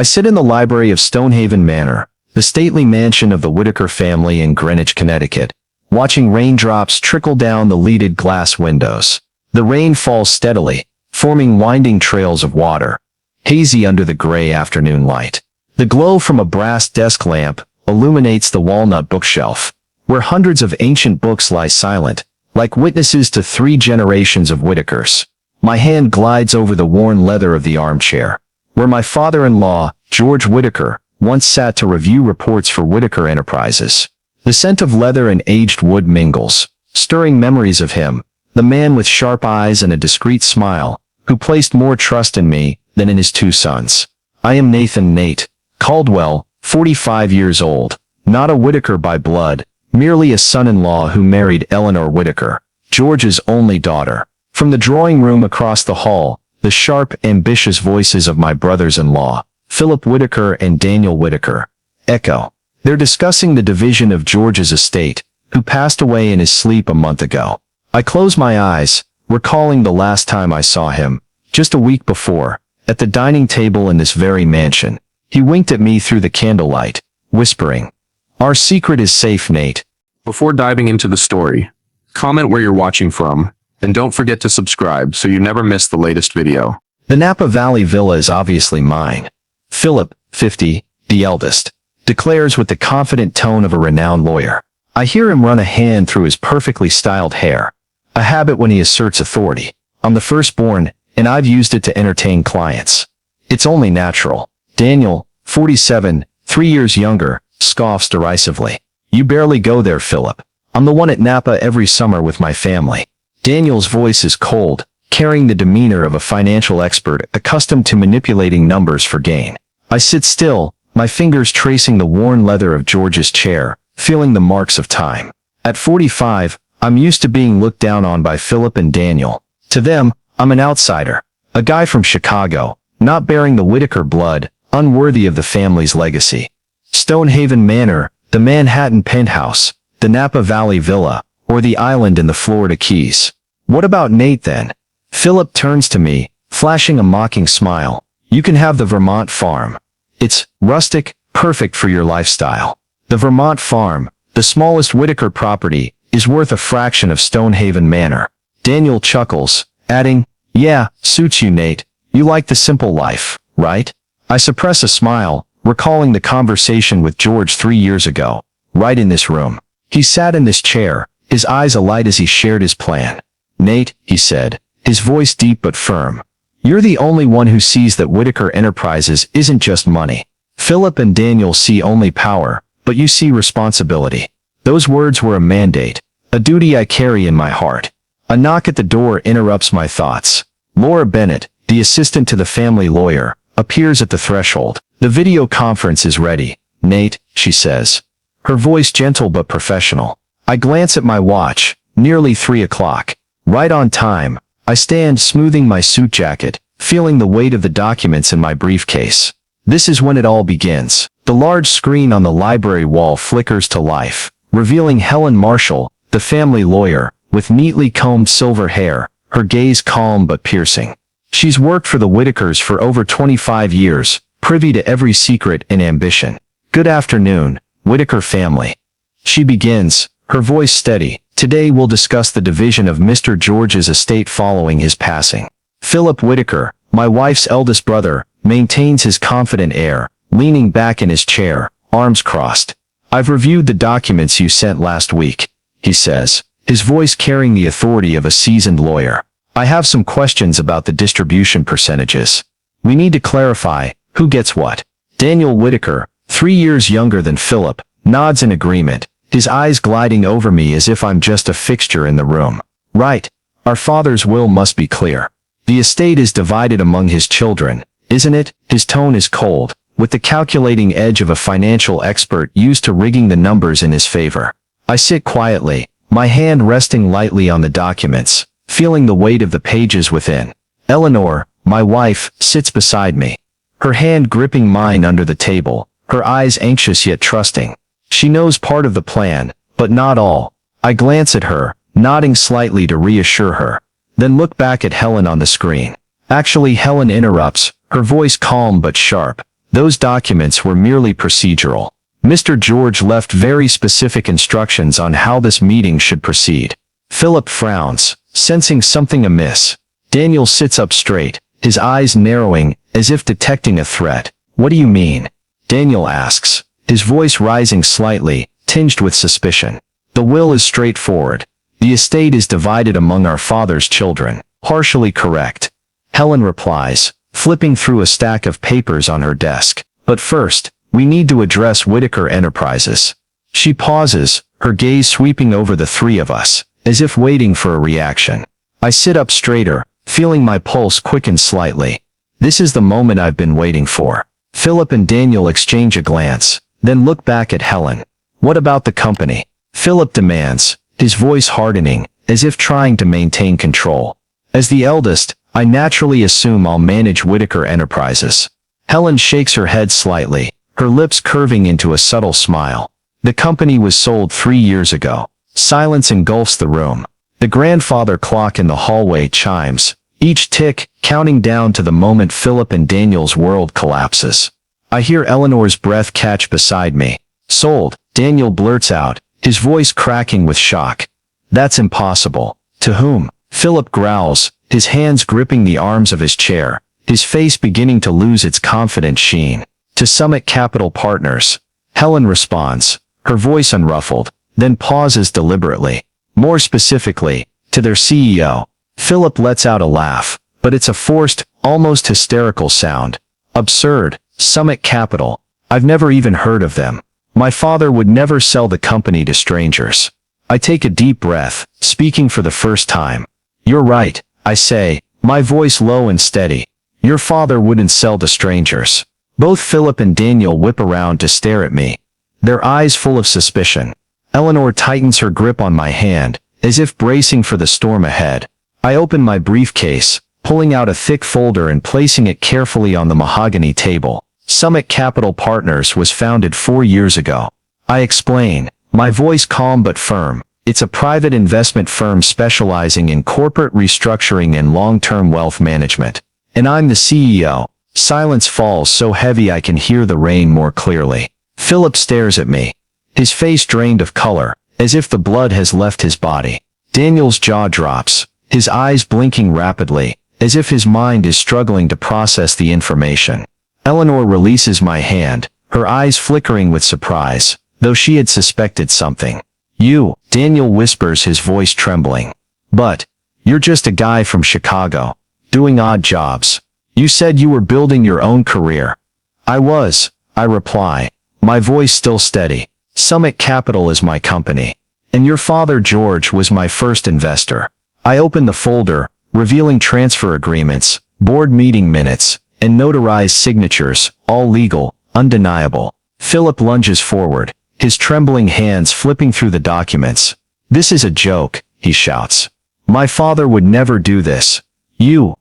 I sit in the library of Stonehaven Manor, the stately mansion of the Whitaker family in Greenwich, Connecticut, watching raindrops trickle down the leaded glass windows. The rain falls steadily, forming winding trails of water, hazy under the gray afternoon light. The glow from a brass desk lamp illuminates the walnut bookshelf, where hundreds of ancient books lie silent, like witnesses to 3 generations of Whitakers. My hand glides over the worn leather of the armchair, where my father-in-law, George Whitaker, once sat to review reports for Whitaker Enterprises. The scent of leather and aged wood mingles, stirring memories of him, the man with sharp eyes and a discreet smile, who placed more trust in me than in his 2 sons. I am Nate Caldwell, 45 years old, not a Whitaker by blood, merely a son-in-law who married Eleanor Whitaker, George's only daughter. From the drawing room across the hall, the sharp, ambitious voices of my brothers-in-law, Philip Whitaker and Daniel Whitaker, echo. They're discussing the division of George's estate, who passed away in his sleep a month ago. I close my eyes, recalling the last time I saw him, just a week before, at the dining table in this very mansion. He winked at me through the candlelight, whispering, "Our secret is safe, Nate." Before diving into the story, comment where you're watching from, and don't forget to subscribe so you never miss the latest video. The Napa Valley villa is obviously mine. Philip, 50, the eldest, declares with the confident tone of a renowned lawyer. I hear him run a hand through his perfectly styled hair, a habit when he asserts authority. I'm the firstborn, and I've used it to entertain clients. It's only natural. Daniel, 47, 3 years younger, scoffs derisively. You barely go there, Philip. I'm the one at Napa every summer with my family. Daniel's voice is cold, carrying the demeanor of a financial expert accustomed to manipulating numbers for gain. I sit still, my fingers tracing the worn leather of George's chair, feeling the marks of time. At 45, I'm used to being looked down on by Philip and Daniel. To them, I'm an outsider, a guy from Chicago, not bearing the Whitaker blood, unworthy of the family's legacy. Stonehaven Manor, the Manhattan penthouse, the Napa Valley villa, or the island in the Florida Keys. What about Nate then? Philip turns to me, flashing a mocking smile. You can have the Vermont farm. It's rustic, perfect for your lifestyle. The Vermont farm, the smallest Whitaker property, is worth a fraction of Stonehaven Manor. Daniel chuckles, adding, yeah, suits you, Nate. You like the simple life, right? I suppress a smile, recalling the conversation with George 3 years ago, right in this room. He sat in this chair, his eyes alight as he shared his plan. Nate, he said, his voice deep but firm. You're the only one who sees that Whitaker Enterprises isn't just money. Philip and Daniel see only power, but you see responsibility. Those words were a mandate, a duty I carry in my heart. A knock at the door interrupts my thoughts. Laura Bennett, the assistant to the family lawyer, appears at the threshold. The video conference is ready, Nate, she says. Her voice gentle but professional. I glance at my watch, nearly 3 o'clock. Right on time. I stand smoothing my suit jacket, feeling the weight of the documents in my briefcase. This is when it all begins. The large screen on the library wall flickers to life, revealing Helen Marshall, the family lawyer, with neatly combed silver hair, her gaze calm but piercing. She's worked for the Whitakers for over 25 years, privy to every secret and ambition. Good afternoon, Whitaker family. She begins, her voice steady. Today we'll discuss the division of Mr. George's estate following his passing. Philip Whitaker, my wife's eldest brother, maintains his confident air, leaning back in his chair, arms crossed. I've reviewed the documents you sent last week, he says, his voice carrying the authority of a seasoned lawyer. I have some questions about the distribution percentages. We need to clarify who gets what. Daniel Whitaker, 3 years younger than Philip, nods in agreement, his eyes gliding over me as if I'm just a fixture in the room. Right. Our father's will must be clear. The estate is divided among his children, isn't it? His tone is cold, with the calculating edge of a financial expert used to rigging the numbers in his favor. I sit quietly, my hand resting lightly on the documents, feeling the weight of the pages within. Eleanor, my wife, sits beside me, her hand gripping mine under the table, her eyes anxious yet trusting. She knows part of the plan, but not all. I glance at her, nodding slightly to reassure her, then look back at Helen on the screen. Actually, Helen interrupts, her voice calm but sharp. Those documents were merely procedural. Mr. George left very specific instructions on how this meeting should proceed. Philip frowns, sensing something amiss. Daniel sits up straight, his eyes narrowing, as if detecting a threat. What do you mean? Daniel asks, his voice rising slightly, tinged with suspicion. The will is straightforward. The estate is divided among our father's children. Partially correct. Helen replies, flipping through a stack of papers on her desk. But first, we need to address Whitaker Enterprises. She pauses, her gaze sweeping over the three of us, as if waiting for a reaction. I sit up straighter, feeling my pulse quicken slightly. This is the moment I've been waiting for. Philip and Daniel exchange a glance, then look back at Helen. What about the company? Philip demands, his voice hardening, as if trying to maintain control. As the eldest, I naturally assume I'll manage Whitaker Enterprises. Helen shakes her head slightly, her lips curving into a subtle smile. The company was sold 3 years ago. Silence engulfs the room. The grandfather clock in the hallway chimes, each tick counting down to the moment Philip and Daniel's world collapses. I hear Eleanor's breath catch beside me. Sold, Daniel blurts out, his voice cracking with shock. That's impossible. To whom? Philip growls, his hands gripping the arms of his chair, his face beginning to lose its confident sheen. To Summit Capital Partners. Helen responds, her voice unruffled, then pauses deliberately. More specifically, to their CEO. Philip lets out a laugh, but it's a forced, almost hysterical sound. Absurd. Summit Capital. I've never even heard of them. My father would never sell the company to strangers. I take a deep breath, speaking for the first time. You're right, I say, my voice low and steady. Your father wouldn't sell to strangers. Both Philip and Daniel whip around to stare at me, their eyes full of suspicion. Eleanor tightens her grip on my hand, as if bracing for the storm ahead. I open my briefcase, pulling out a thick folder and placing it carefully on the mahogany table. Summit Capital Partners was founded 4 years ago. I explain, my voice calm but firm. It's a private investment firm specializing in corporate restructuring and long-term wealth management. And I'm the CEO. Silence falls so heavy I can hear the rain more clearly. Philip stares at me, his face drained of color, as if the blood has left his body. Daniel's jaw drops, his eyes blinking rapidly, as if his mind is struggling to process the information. Eleanor releases my hand, her eyes flickering with surprise, though she had suspected something. You, Daniel whispers, his voice trembling. But, you're just a guy from Chicago, doing odd jobs. You said you were building your own career. I was, I reply, my voice still steady. Summit Capital is my company. And your father George was my first investor. I open the folder, revealing transfer agreements, board meeting minutes, and notarized signatures, all legal, undeniable. Philip lunges forward, his trembling hands flipping through the documents. This is a joke, he shouts. My father would never do this. You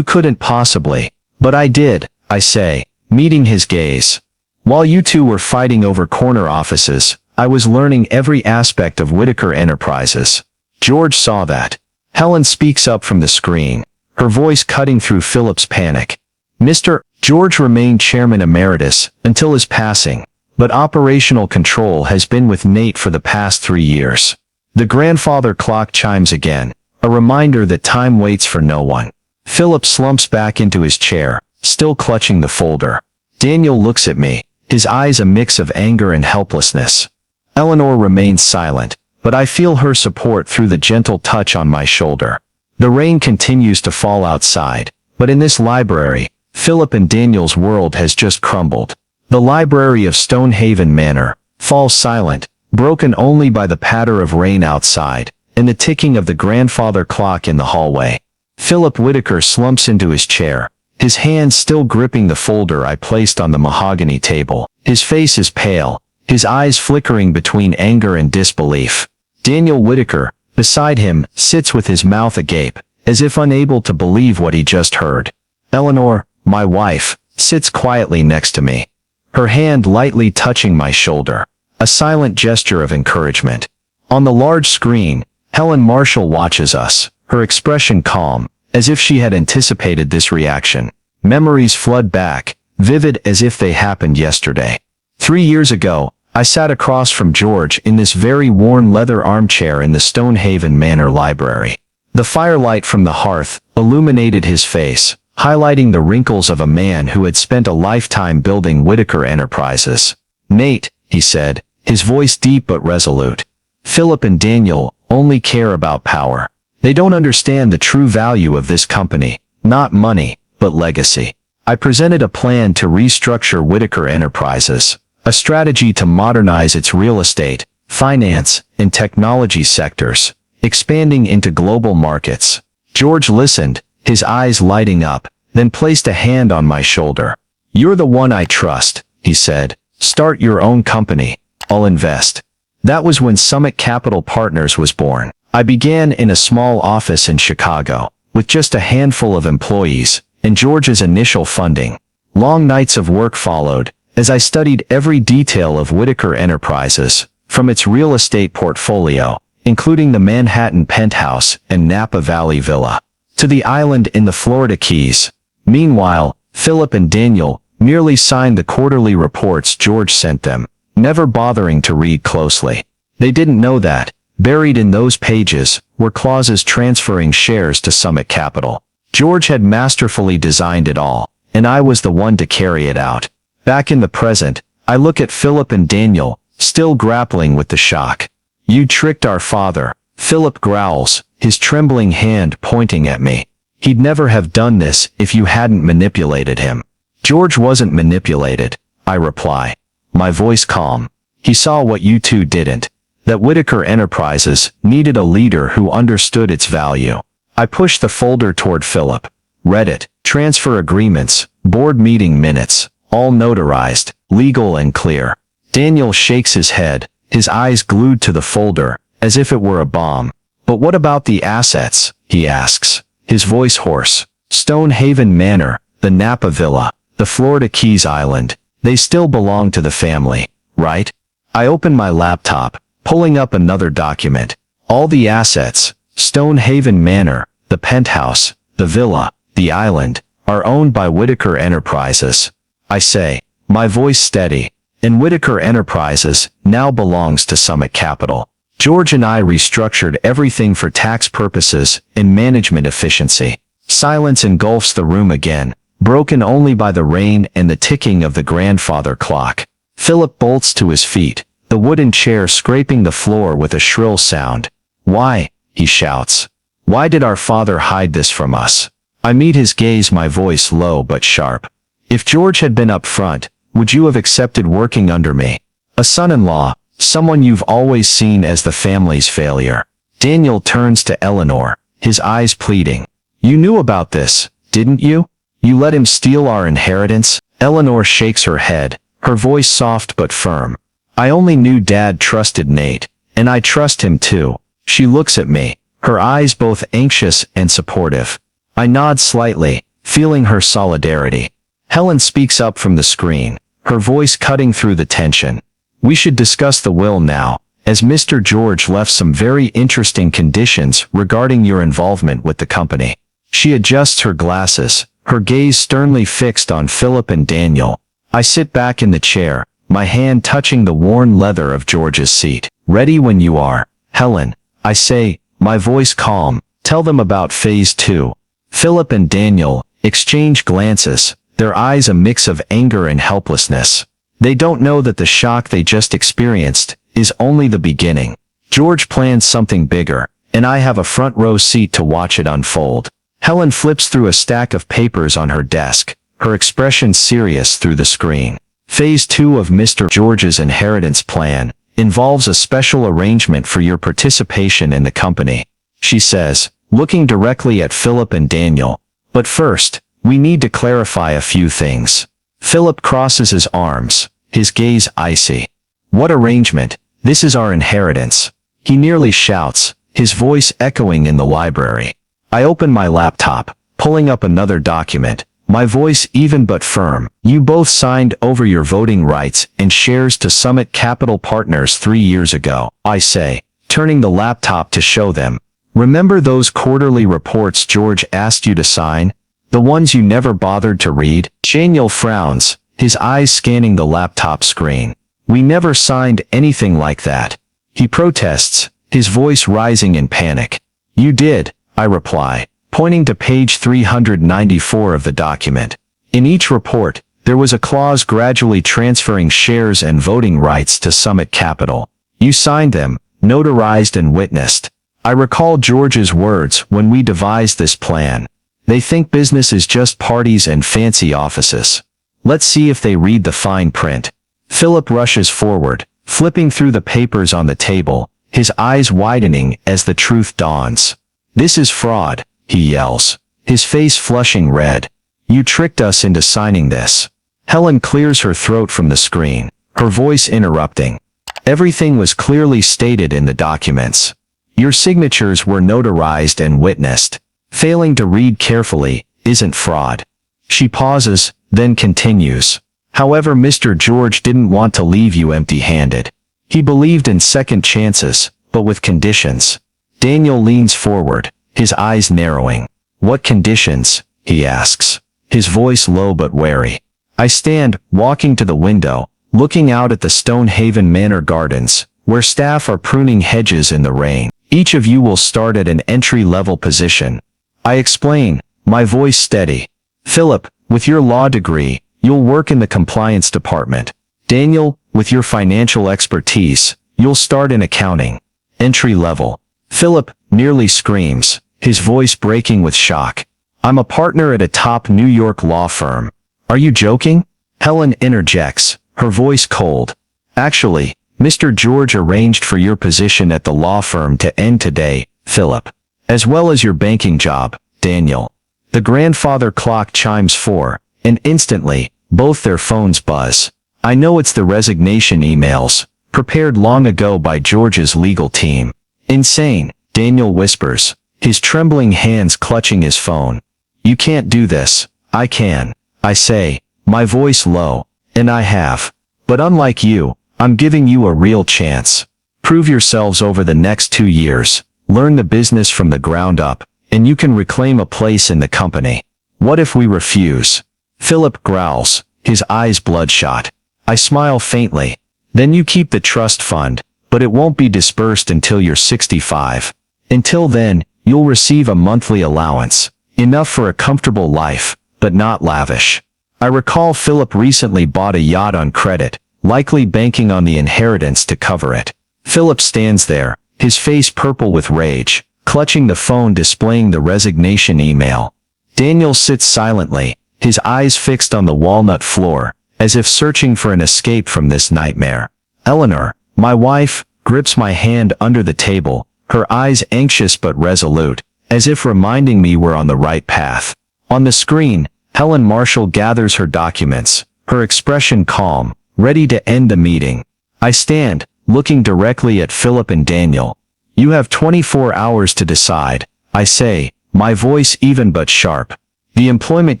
couldn't possibly. But I did, I say, meeting his gaze. While you two were fighting over corner offices, I was learning every aspect of Whitaker Enterprises. George saw that. Helen speaks up from the screen, her voice cutting through Philip's panic. Mr. George remained chairman emeritus until his passing, but operational control has been with Nate for the past 3 years. The grandfather clock chimes again, a reminder that time waits for no one. Philip slumps back into his chair, still clutching the folder. Daniel looks at me, his eyes a mix of anger and helplessness. Eleanor remains silent, but I feel her support through the gentle touch on my shoulder. The rain continues to fall outside, but in this library, Philip and Daniel's world has just crumbled. The library of Stonehaven Manor falls silent, broken only by the patter of rain outside, and the ticking of the grandfather clock in the hallway. Philip Whitaker slumps into his chair, his hands still gripping the folder I placed on the mahogany table. His face is pale, his eyes flickering between anger and disbelief. Daniel Whitaker, beside him, sits with his mouth agape, as if unable to believe what he just heard. Eleanor, my wife, sits quietly next to me, her hand lightly touching my shoulder, a silent gesture of encouragement. On the large screen, Helen Marshall watches us, her expression calm, as if she had anticipated this reaction. Memories flood back, vivid as if they happened yesterday. 3 years ago, I sat across from George in this very worn leather armchair in the Stonehaven Manor library. The firelight from the hearth illuminated his face, highlighting the wrinkles of a man who had spent a lifetime building Whitaker Enterprises. "Nate," he said, his voice deep but resolute. "Philip and Daniel only care about power. They don't understand the true value of this company, not money, but legacy." I presented a plan to restructure Whitaker Enterprises, a strategy to modernize its real estate, finance, and technology sectors, expanding into global markets. George listened, his eyes lighting up, then placed a hand on my shoulder. "You're the one I trust," he said. "Start your own company. I'll invest." That was when Summit Capital Partners was born. I began in a small office in Chicago, with just a handful of employees, and George's initial funding. Long nights of work followed, as I studied every detail of Whitaker Enterprises, from its real estate portfolio, including the Manhattan penthouse and Napa Valley villa, to the island in the Florida Keys. Meanwhile, Philip and Daniel merely signed the quarterly reports George sent them, never bothering to read closely. They didn't know that, buried in those pages, were clauses transferring shares to Summit Capital. George had masterfully designed it all, and I was the one to carry it out. Back in the present, I look at Philip and Daniel, still grappling with the shock. "You tricked our father," Philip growls, his trembling hand pointing at me. "He'd never have done this if you hadn't manipulated him." "George wasn't manipulated," I reply, my voice calm. "He saw what you two didn't, that Whitaker Enterprises needed a leader who understood its value." I pushed the folder toward Philip. "Read it. Transfer agreements, board meeting minutes, all notarized, legal and clear." Daniel shakes his head, his eyes glued to the folder, as if it were a bomb. "But what about the assets?" he asks, his voice hoarse. "Stonehaven Manor, the Napa Villa, the Florida Keys Island, they still belong to the family, right?" I open my laptop, pulling up another document. "All the assets, Stonehaven Manor, the penthouse, the villa, the island, are owned by Whitaker Enterprises," I say, my voice steady. "And Whitaker Enterprises now belongs to Summit Capital." George and I restructured everything for tax purposes and management efficiency. Silence engulfs the room again, broken only by the rain and the ticking of the grandfather clock. Philip bolts to his feet, the wooden chair scraping the floor with a shrill sound. "Why?" he shouts. "Why did our father hide this from us?" I meet his gaze, my voice low but sharp. "If George had been up front, would you have accepted working under me? A son-in-law, someone you've always seen as the family's failure." Daniel turns to Eleanor, his eyes pleading. "You knew about this, didn't you? You let him steal our inheritance?" Eleanor shakes her head, her voice soft but firm. "I only knew Dad trusted Nate, and I trust him too." She looks at me, her eyes both anxious and supportive. I nod slightly, feeling her solidarity. Helen speaks up from the screen, her voice cutting through the tension. "We should discuss the will now, as Mr. George left some very interesting conditions regarding your involvement with the company." She adjusts her glasses, her gaze sternly fixed on Philip and Daniel. I sit back in the chair, my hand touching the worn leather of George's seat. "Ready when you are, Helen," I say, my voice calm. "Tell them about Phase 2. Philip and Daniel exchange glances, their eyes a mix of anger and helplessness. They don't know that the shock they just experienced is only the beginning. George plans something bigger, and I have a front row seat to watch it unfold. Helen flips through a stack of papers on her desk, her expression serious through the screen. Phase 2 of Mr. George's inheritance plan involves a special arrangement for your participation in the company, she says, looking directly at Philip and Daniel. But first, we need to clarify a few things. Philip crosses his arms, his gaze icy. What arrangement? This is our inheritance, he nearly shouts, his voice echoing in the library. I open my laptop, pulling up another document, my voice even but firm. You both signed over your voting rights and shares to Summit Capital Partners 3 years ago, I say, turning the laptop to show them. Remember those quarterly reports George asked you to sign? The ones you never bothered to read? Daniel frowns, his eyes scanning the laptop screen. We never signed anything like that. He protests, his voice rising in panic. You did, I reply, pointing to page 394 of the document. In each report, there was a clause gradually transferring shares and voting rights to Summit Capital. You signed them, notarized and witnessed. I recall George's words when we devised this plan. They think business is just parties and fancy offices. Let's see if they read the fine print. Philip rushes forward, flipping through the papers on the table, his eyes widening as the truth dawns. This is fraud, he yells, his face flushing red. You tricked us into signing this. Helen clears her throat from the screen, her voice interrupting. Everything was clearly stated in the documents. Your signatures were notarized and witnessed. Failing to read carefully isn't fraud. She pauses, then continues. However, Mr. George didn't want to leave you empty-handed. He believed in second chances, but with conditions. Daniel leans forward, his eyes narrowing. What conditions? He asks, his voice low but wary. I stand, walking to the window, looking out at the Stonehaven Manor gardens, where staff are pruning hedges in the rain. Each of you will start at an entry-level position. I explain, my voice steady. Philip, with your law degree, you'll work in the compliance department. Daniel, with your financial expertise, you'll start in accounting. Entry level. Philip nearly screams, his voice breaking with shock. I'm a partner at a top New York law firm. Are you joking? Helen interjects, her voice cold. Actually, Mr. George arranged for your position at the law firm to end today, Philip. As well as your banking job, Daniel. The grandfather clock chimes 4, and instantly, both their phones buzz. I know it's the resignation emails, prepared long ago by George's legal team. Insane, Daniel whispers, his trembling hands clutching his phone. You can't do this. I can. I say, my voice low, and I have. But unlike you, I'm giving you a real chance. Prove yourselves over the next 2 years, learn the business from the ground up, and you can reclaim a place in the company. What if we refuse? Philip growls, his eyes bloodshot. I smile faintly. Then you keep the trust fund, but it won't be dispersed until you're 65. Until then, you'll receive a monthly allowance, enough for a comfortable life, but not lavish. I recall Philip recently bought a yacht on credit, likely banking on the inheritance to cover it. Philip stands there, his face purple with rage, clutching the phone displaying the resignation email. Daniel sits silently, his eyes fixed on the walnut floor, as if searching for an escape from this nightmare. Eleanor, my wife, grips my hand under the table, her eyes anxious but resolute, as if reminding me we're on the right path. On the screen, Helen Marshall gathers her documents, her expression calm, ready to end the meeting. I stand, looking directly at Philip and Daniel. You have 24 hours to decide, I say, my voice even but sharp. The employment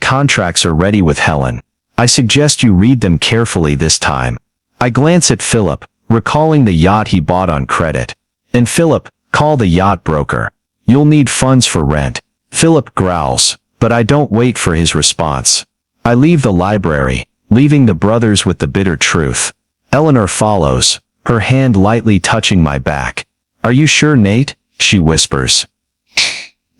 contracts are ready with Helen. I suggest you read them carefully this time. I glance at Philip, recalling the yacht he bought on credit. And Philip, call the yacht broker. You'll need funds for rent. Philip growls, but I don't wait for his response. I leave the library, leaving the brothers with the bitter truth. Eleanor follows, her hand lightly touching my back. Are you sure, Nate? She whispers.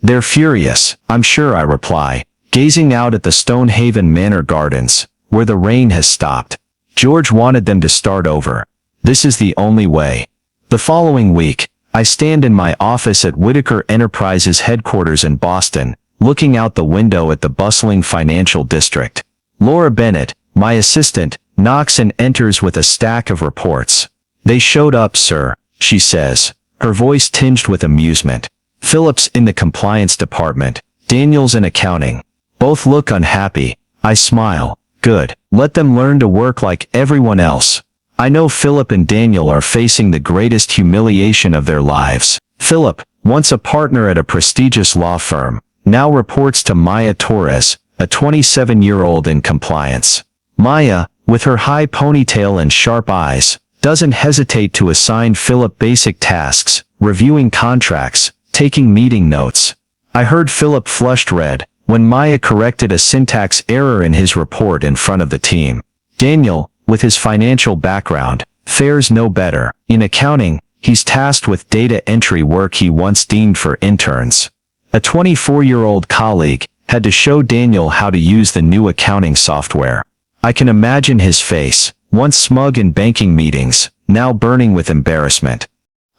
They're furious, I'm sure, I reply, gazing out at the Stonehaven Manor gardens, where the rain has stopped. George wanted them to start over. This is the only way. The following week, I stand in my office at Whitaker Enterprises headquarters in Boston, looking out the window at the bustling financial district. Laura Bennett, my assistant, knocks and enters with a stack of reports. They showed up, sir, she says, her voice tinged with amusement. Philip's in the compliance department, Daniel's in accounting. Both look unhappy. I smile. Good. Let them learn to work like everyone else. I know Philip and Daniel are facing the greatest humiliation of their lives. Philip, once a partner at a prestigious law firm, now reports to Maya Torres, a 27-year-old in compliance. Maya, with her high ponytail and sharp eyes, doesn't hesitate to assign Philip basic tasks, reviewing contracts, taking meeting notes. I heard Philip flushed red, when Maya corrected a syntax error in his report in front of the team. Daniel, with his financial background, fares no better. In accounting, he's tasked with data entry work he once deemed for interns. A 24-year-old colleague had to show Daniel how to use the new accounting software. I can imagine his face, once smug in banking meetings, now burning with embarrassment.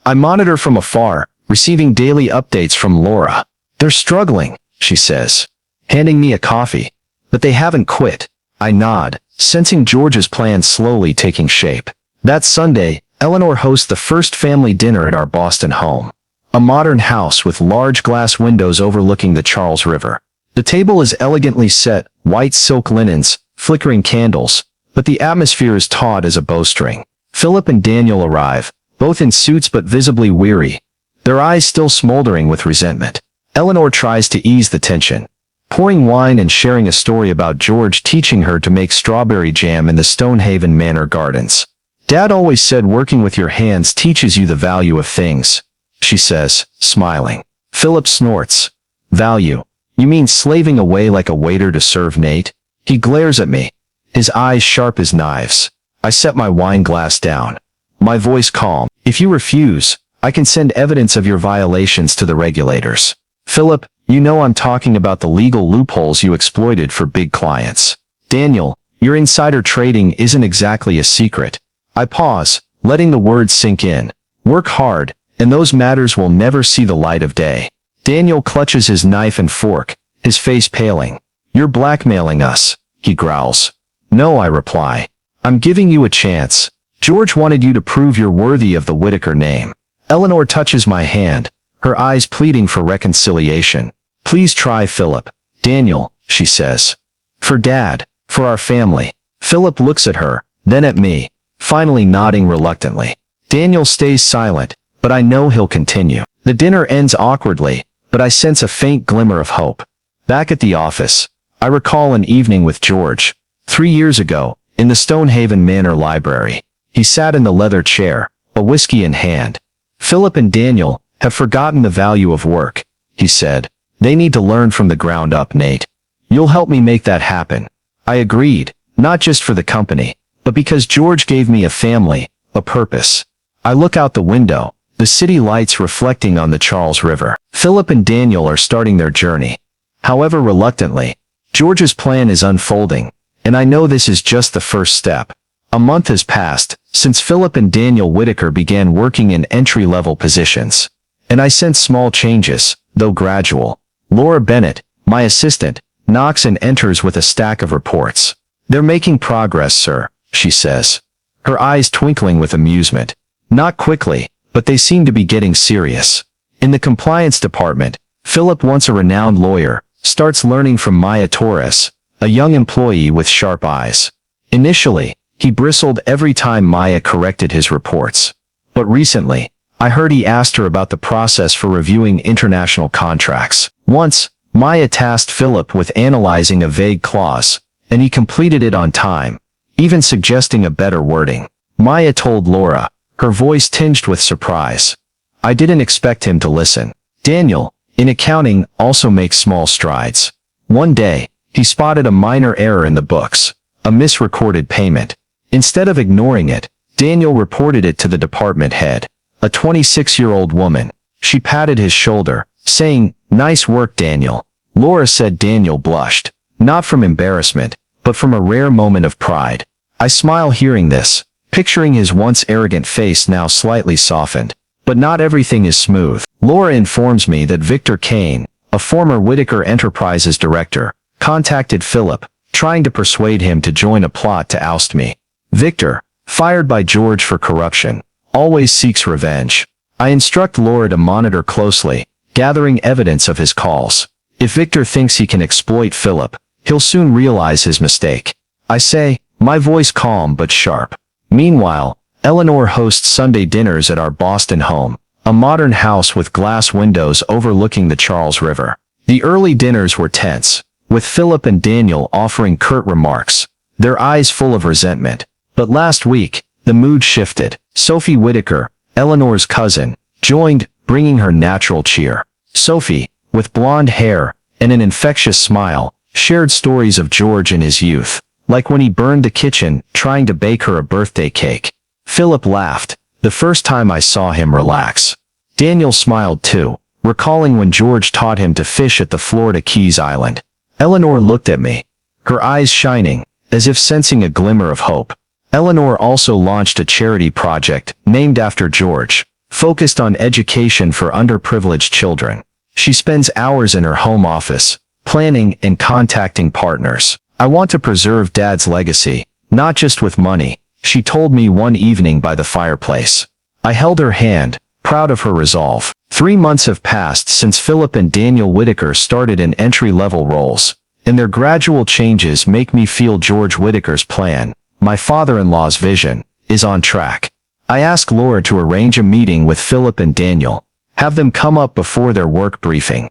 I monitor from afar, receiving daily updates from Laura. "They're struggling," she says, handing me a coffee. "But they haven't quit." I nod, sensing George's plan slowly taking shape. That Sunday, Eleanor hosts the first family dinner at our Boston home. A modern house with large glass windows overlooking the Charles River. The table is elegantly set, white silk linens, flickering candles, but the atmosphere is taut as a bowstring. Philip and Daniel arrive, both in suits but visibly weary, their eyes still smoldering with resentment. Eleanor tries to ease the tension, pouring wine and sharing a story about George teaching her to make strawberry jam in the Stonehaven Manor gardens. "Dad always said working with your hands teaches you the value of things," she says, smiling. Philip snorts. "Value? You mean slaving away like a waiter to serve Nate?" He glares at me, his eyes sharp as knives. I set my wine glass down, my voice calm. "If you refuse, I can send evidence of your violations to the regulators." "Philip, you know I'm talking about the legal loopholes you exploited for big clients." "Daniel, your insider trading isn't exactly a secret." I pause, letting the words sink in. "Work hard, and those matters will never see the light of day." Daniel clutches his knife and fork, his face paling. "You're blackmailing us," he growls. "No," I reply. "I'm giving you a chance. George wanted you to prove you're worthy of the Whitaker name." Eleanor touches my hand, her eyes pleading for reconciliation. "Please try, Philip." "Daniel," she says. "For Dad, for our family." Philip looks at her, then at me, finally nodding reluctantly. Daniel stays silent, but I know he'll continue. The dinner ends awkwardly, but I sense a faint glimmer of hope. Back at the office, I recall an evening with George. 3 years ago, in the Stonehaven Manor library. He sat in the leather chair, a whiskey in hand. "Philip and Daniel have forgotten the value of work," he said. "They need to learn from the ground up, Nate. You'll help me make that happen." I agreed, not just for the company, but because George gave me a family, a purpose. I look out the window, the city lights reflecting on the Charles River. Philip and Daniel are starting their journey. However reluctantly, George's plan is unfolding, and I know this is just the first step. A month has passed since Philip and Daniel Whitaker began working in entry-level positions, and I sense small changes, though gradual. Laura Bennett, my assistant, knocks and enters with a stack of reports. "They're making progress, sir," she says, her eyes twinkling with amusement. "Not quickly, but they seem to be getting serious." In the compliance department, Philip, once a renowned lawyer, starts learning from Maya Torres, a young employee with sharp eyes. Initially, he bristled every time Maya corrected his reports. But recently, I heard he asked her about the process for reviewing international contracts. Once, Maya tasked Philip with analyzing a vague clause, and he completed it on time, even suggesting a better wording. Maya told Laura, her voice tinged with surprise. "I didn't expect him to listen." Daniel, in accounting, also makes small strides. One day, he spotted a minor error in the books, a misrecorded payment. Instead of ignoring it, Daniel reported it to the department head, a 26-year-old woman. She patted his shoulder, saying, "Nice work, Daniel." Laura said Daniel blushed, not from embarrassment, but from a rare moment of pride. I smile hearing this, picturing his once arrogant face now slightly softened. But not everything is smooth. Laura informs me that Victor Kane, a former Whitaker Enterprises director, contacted Philip, trying to persuade him to join a plot to oust me. Victor, fired by George for corruption, always seeks revenge. I instruct Laura to monitor closely, gathering evidence of his calls. If Victor thinks he can exploit Philip, he'll soon realize his mistake. I say, my voice calm but sharp. Meanwhile, Eleanor hosts Sunday dinners at our Boston home, a modern house with glass windows overlooking the Charles River. The early dinners were tense, with Philip and Daniel offering curt remarks, their eyes full of resentment. But last week, the mood shifted. Sophie Whitaker, Eleanor's cousin, joined, bringing her natural cheer. Sophie, with blonde hair and an infectious smile, shared stories of George in his youth, like when he burned the kitchen trying to bake her a birthday cake. Philip laughed, the first time I saw him relax. Daniel smiled too, recalling when George taught him to fish at the Florida Keys Island. Eleanor looked at me, her eyes shining, as if sensing a glimmer of hope. Eleanor also launched a charity project, named after George, focused on education for underprivileged children. She spends hours in her home office, planning and contacting partners. I want to preserve Dad's legacy, not just with money, she told me one evening by the fireplace. I held her hand, proud of her resolve. 3 months have passed since Philip and Daniel Whitaker started in entry-level roles, and their gradual changes make me feel George Whitaker's plan, my father-in-law's vision, is on track. I ask Laura to arrange a meeting with Philip and Daniel, have them come up before their work briefing.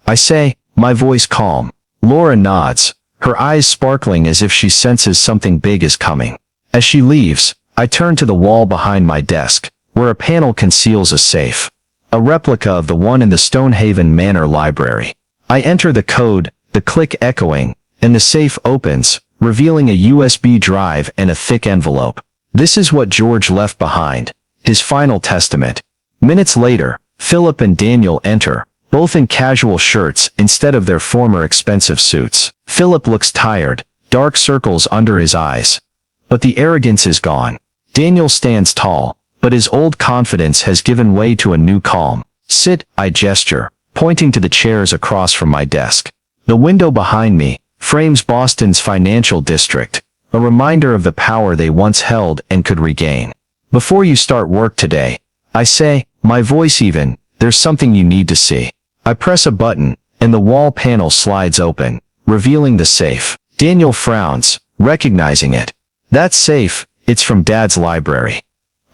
I say, my voice calm. Laura nods, her eyes sparkling as if she senses something big is coming. As she leaves, I turn to the wall behind my desk, where a panel conceals a safe. A replica of the one in the Stonehaven Manor library. I enter the code, the click echoing, and the safe opens, revealing a USB drive and a thick envelope. This is what George left behind, his final testament. Minutes later, Philip and Daniel enter, both in casual shirts instead of their former expensive suits. Philip looks tired, dark circles under his eyes. But the arrogance is gone. Daniel stands tall, but his old confidence has given way to a new calm. Sit, I gesture, pointing to the chairs across from my desk. The window behind me frames Boston's financial district, a reminder of the power they once held and could regain. Before you start work today, I say, my voice even, there's something you need to see. I press a button, and the wall panel slides open, revealing the safe. Daniel frowns, recognizing it. That safe, it's from Dad's library.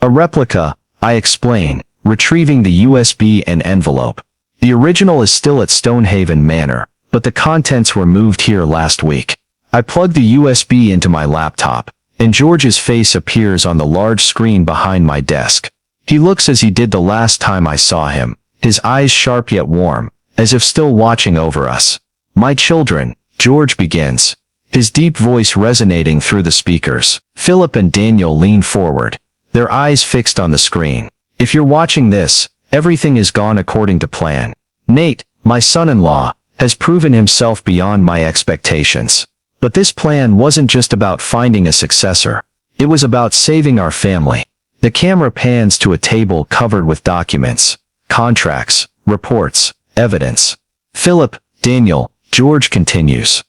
A replica, I explain, retrieving the USB and envelope. The original is still at Stonehaven Manor, but the contents were moved here last week. I plug the USB into my laptop, and George's face appears on the large screen behind my desk. He looks as he did the last time I saw him, his eyes sharp yet warm, as if still watching over us. My children, George begins, his deep voice resonating through the speakers. Philip and Daniel lean forward, their eyes fixed on the screen. If you're watching this, everything is gone according to plan. Nate, my son-in-law, has proven himself beyond my expectations. But this plan wasn't just about finding a successor. It was about saving our family. The camera pans to a table covered with documents, contracts, reports, evidence. Philip, Daniel, George continues.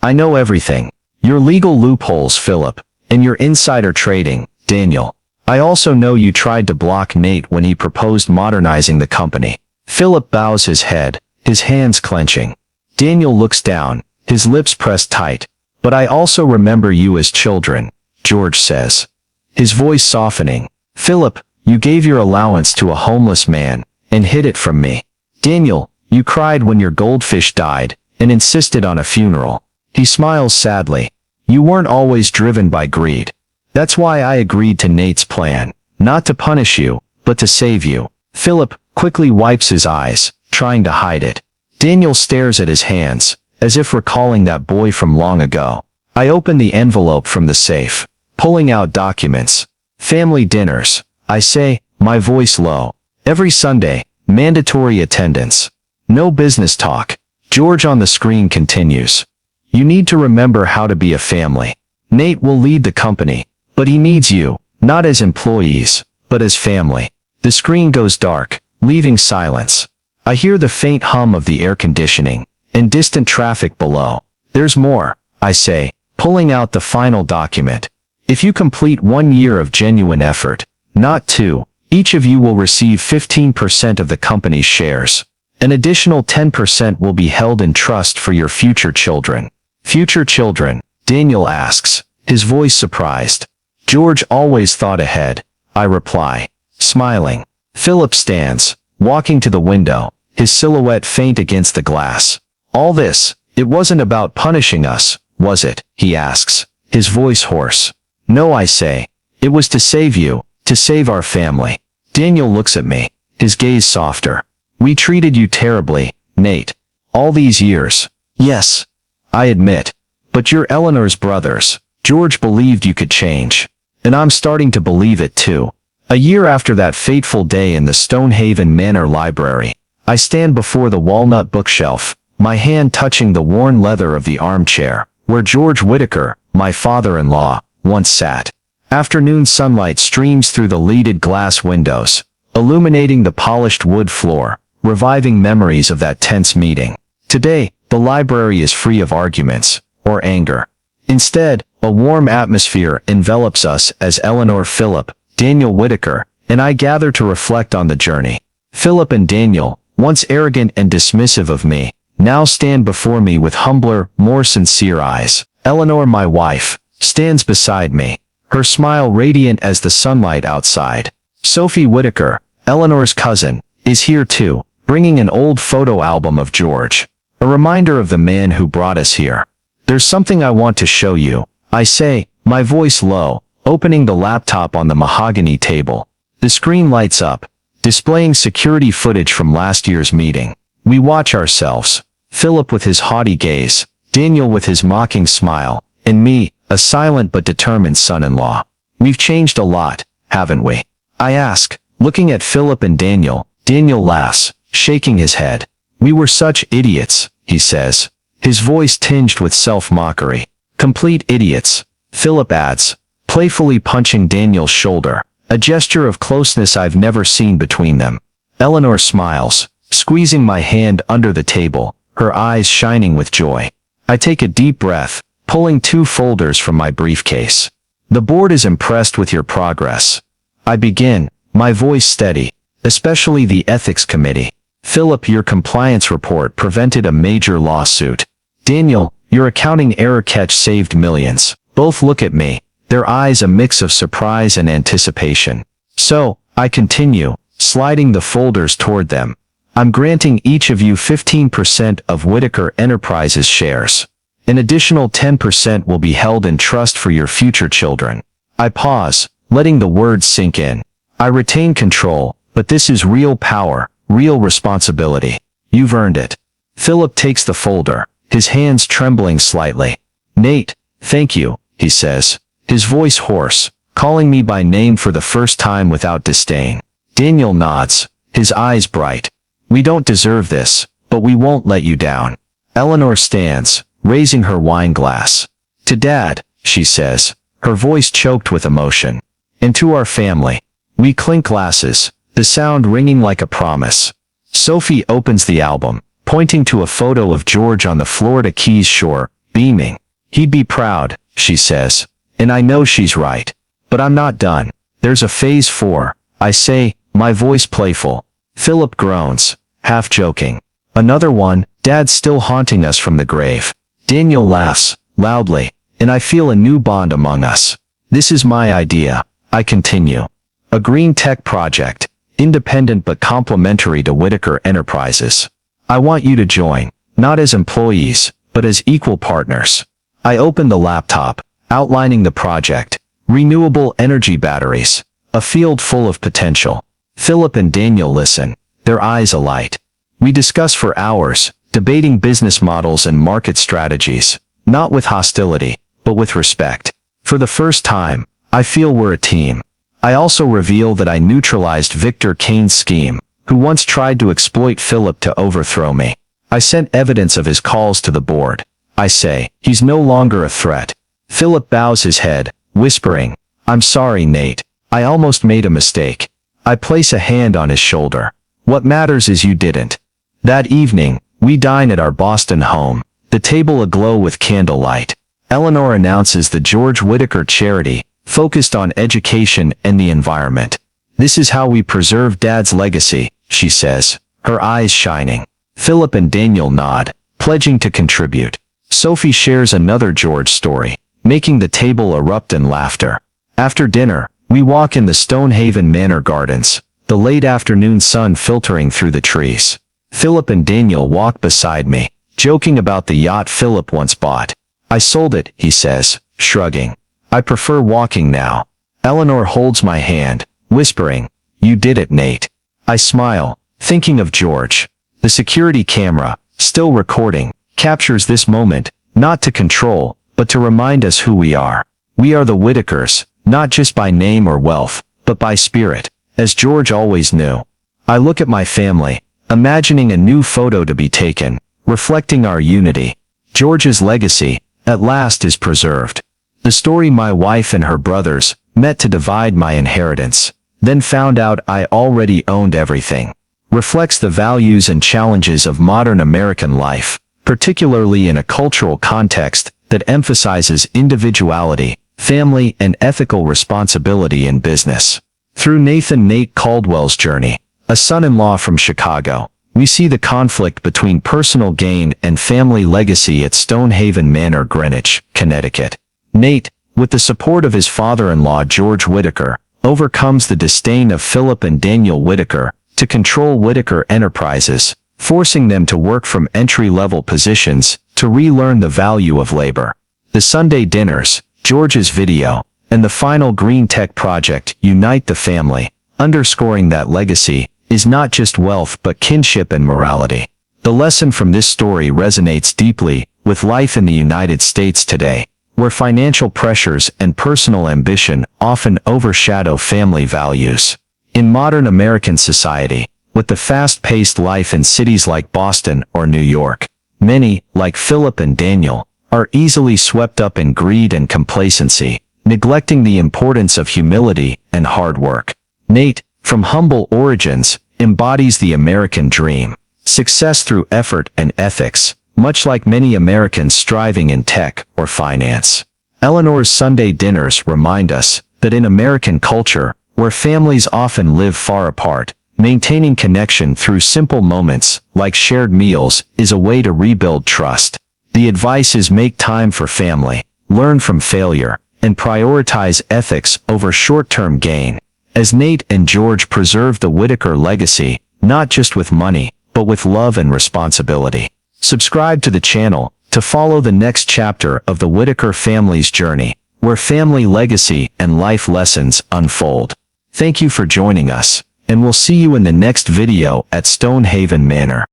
I know everything. Your legal loopholes, Philip, and your insider trading, Daniel. I also know you tried to block Nate when he proposed modernizing the company. Philip bows his head, his hands clenching. Daniel looks down, his lips pressed tight. But I also remember you as children, George says, his voice softening. Philip, you gave your allowance to a homeless man, and hid it from me. Daniel, you cried when your goldfish died, and insisted on a funeral. He smiles sadly. You weren't always driven by greed. That's why I agreed to Nate's plan, not to punish you, but to save you. Philip quickly wipes his eyes, trying to hide it. Daniel stares at his hands, as if recalling that boy from long ago. I open the envelope from the safe, pulling out documents. Family dinners, I say, my voice low. Every Sunday, mandatory attendance. No business talk. George on the screen continues. You need to remember how to be a family. Nate will lead the company, but he needs you, not as employees, but as family. The screen goes dark, leaving silence. I hear the faint hum of the air conditioning, and distant traffic below. There's more, I say, pulling out the final document. If you complete 1 year of genuine effort, not 2, each of you will receive 15% of the company's shares. An additional 10% will be held in trust for your future children. Future children, Daniel asks, his voice surprised. George always thought ahead, I reply, smiling. Philip stands, walking to the window, his silhouette faint against the glass. All this, it wasn't about punishing us, was it? He asks, his voice hoarse. No, I say. It was to save you, to save our family. Daniel looks at me, his gaze softer. We treated you terribly, Nate. All these years. Yes. I admit. But you're Eleanor's brothers. George believed you could change. And I'm starting to believe it too. A year after that fateful day in the Stonehaven Manor library, I stand before the walnut bookshelf, my hand touching the worn leather of the armchair, where George Whitaker, my father-in-law, once sat. Afternoon sunlight streams through the leaded glass windows, illuminating the polished wood floor, reviving memories of that tense meeting. Today, the library is free of arguments or anger. Instead, a warm atmosphere envelops us as Eleanor, Philip, Daniel Whitaker, and I gather to reflect on the journey. Philip and Daniel, once arrogant and dismissive of me, now stand before me with humbler, more sincere eyes. Eleanor, my wife, stands beside me, her smile radiant as the sunlight outside. Sophie Whitaker, Eleanor's cousin, is here too, bringing an old photo album of George, a reminder of the man who brought us here. There's something I want to show you, I say, my voice low, opening the laptop on the mahogany table. The screen lights up, displaying security footage from last year's meeting. We watch ourselves, Philip with his haughty gaze, Daniel with his mocking smile, and me, a silent but determined son-in-law. We've changed a lot, haven't we? I ask, looking at Philip and Daniel. Daniel laughs, shaking his head. We were such idiots, he says, his voice tinged with self-mockery. Complete idiots, Philip adds, playfully punching Daniel's shoulder, a gesture of closeness I've never seen between them. Eleanor smiles, squeezing my hand under the table, her eyes shining with joy. I take a deep breath, pulling 2 folders from my briefcase. The board is impressed with your progress. I begin, my voice steady, especially the ethics committee. Philip, your compliance report prevented a major lawsuit. Daniel, your accounting error catch saved millions. Both look at me, their eyes a mix of surprise and anticipation. So, I continue, sliding the folders toward them. I'm granting each of you 15% of Whitaker Enterprises shares. An additional 10% will be held in trust for your future children. I pause, letting the words sink in. I retain control, but this is real power, real responsibility. You've earned it. Philip takes the folder, his hands trembling slightly. Nate, thank you, he says, his voice hoarse, calling me by name for the first time without disdain. Daniel nods, his eyes bright. We don't deserve this, but we won't let you down. Eleanor stands, raising her wine glass. To Dad, she says, her voice choked with emotion. And to our family. We clink glasses, the sound ringing like a promise. Sophie opens the album, pointing to a photo of George on the Florida Keys shore, beaming. He'd be proud, she says. And I know she's right. But I'm not done. There's a phase 4, I say, my voice playful. Philip groans, half joking. Another one, Dad's still haunting us from the grave. Daniel laughs, loudly, and I feel a new bond among us. This is my idea, I continue. A green tech project, independent but complementary to Whitaker Enterprises. I want you to join, not as employees, but as equal partners. I open the laptop, outlining the project. Renewable energy batteries, a field full of potential. Philip and Daniel listen, their eyes alight. We discuss for hours, debating business models and market strategies, not with hostility, but with respect. For the first time, I feel we're a team. I also reveal that I neutralized Victor Kane's scheme, who once tried to exploit Philip to overthrow me. I sent evidence of his calls to the board. I say, he's no longer a threat. Philip bows his head, whispering, I'm sorry, Nate. I almost made a mistake. I place a hand on his shoulder. What matters is you didn't. That evening, we dine at our Boston home, the table aglow with candlelight. Eleanor announces the George Whitaker charity, focused on education and the environment. This is how we preserve Dad's legacy, she says, her eyes shining. Philip and Daniel nod, pledging to contribute. Sophie shares another George story, making the table erupt in laughter. After dinner, we walk in the Stonehaven Manor gardens, the late afternoon sun filtering through the trees. Philip and Daniel walk beside me, joking about the yacht Philip once bought. I sold it, he says, shrugging. I prefer walking now. Eleanor holds my hand, whispering, you did it, Nate. I smile, thinking of George. The security camera, still recording, captures this moment, not to control, but to remind us who we are. We are the Whitakers, not just by name or wealth, but by spirit, as George always knew. I look at my family, imagining a new photo to be taken, reflecting our unity. George's legacy, at last, is preserved. The story my wife and her brothers met to divide my inheritance, then found out I already owned everything, reflects the values and challenges of modern American life, particularly in a cultural context that emphasizes individuality, family, and ethical responsibility in business. Through Nate Caldwell's journey, a son-in-law from Chicago, we see the conflict between personal gain and family legacy at Stonehaven Manor, Greenwich, Connecticut. Nate, with the support of his father-in-law George Whitaker, overcomes the disdain of Philip and Daniel Whitaker to control Whitaker Enterprises, forcing them to work from entry-level positions to relearn the value of labor. The Sunday dinners, George's video, and the final green tech project unite the family, underscoring that legacy is not just wealth but kinship and morality. The lesson from this story resonates deeply with life in the United States today, where financial pressures and personal ambition often overshadow family values. In modern American society, with the fast-paced life in cities like Boston or New York, many, like Philip and Daniel, are easily swept up in greed and complacency, neglecting the importance of humility and hard work. Nate, from humble origins, embodies the American dream, success through effort and ethics, much like many Americans striving in tech or finance. Eleanor's Sunday dinners remind us that in American culture, where families often live far apart, maintaining connection through simple moments, like shared meals, is a way to rebuild trust. The advice is make time for family, learn from failure, and prioritize ethics over short-term gain. As Nate and George preserve the Whitaker legacy, not just with money, but with love and responsibility. Subscribe to the channel to follow the next chapter of the Whitaker family's journey, where family legacy and life lessons unfold. Thank you for joining us, and we'll see you in the next video at Stonehaven Manor.